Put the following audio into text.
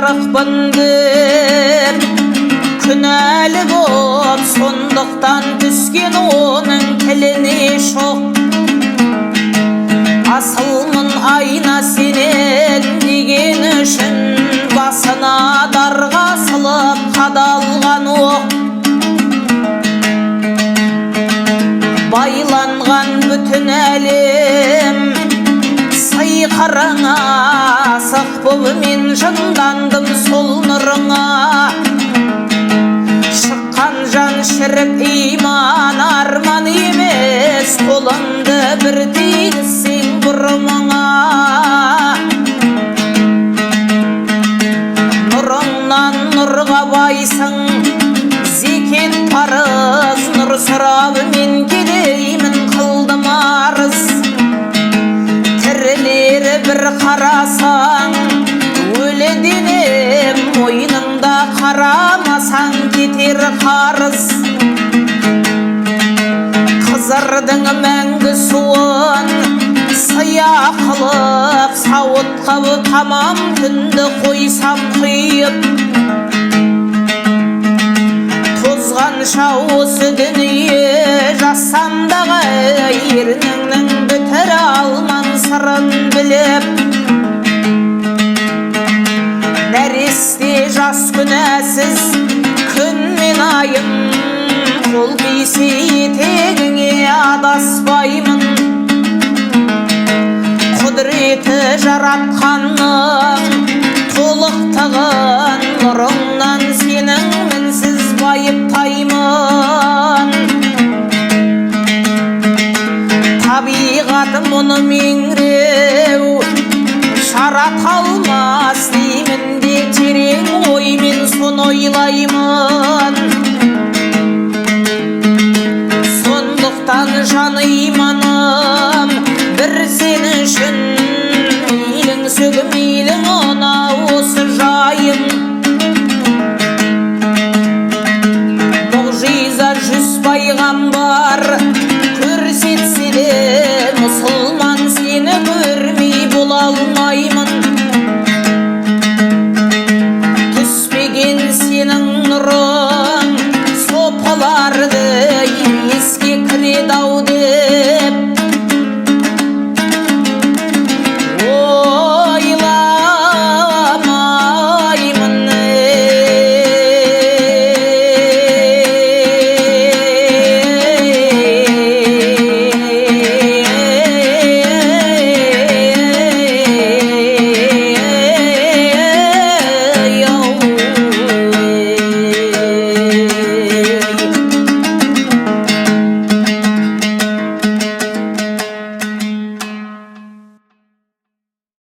жарықпын деп күнәлі боп, сондықтан түскен оның тіліне шоқ. Асылмын айна сенен деген үшін басына дарға сылып қадалған оқ. Байланған бүтін әлем сыйқырыңа, асық болып мен жындандым сол нұрыңа. Шыққан жан шіріп иман арман емес, қолымды бір тигізсең бұрымыңа. Нұрыңнан нұрға байсың, зекет парыз, нұр сұрап мен кедеймін қылдым арыз. Тірілері бір қарасаң, өлі денем, мойныңда қарамасаң кетер қарыз. Қызырдың мәңгі суын сыя қылып, сауытқа тамам түнді қойсам құйып. Тозғанша осы дүние жассам дағы, ерніңнің бітір алман сырын біліп. Нәресте жас күнәсіз күн мен айым, қол бейсе етегіңе адаспаймын. Құдіреті жаратқанның толықтығын, нұрыңнан сенің мінсіз байыптаймын. Табиғаты мұны меңіреу, жарата алмас деймін де терең оймен соны ойлаймын. Сондықтан жаны иманым бір сен үшін, мейлің сөгі мейлің ona осы жайым. Мұғжиза 100 пайғамбар көрсетсе де, мұсылман сені көрмей бола алмаймын. Түспеген сенің нұрың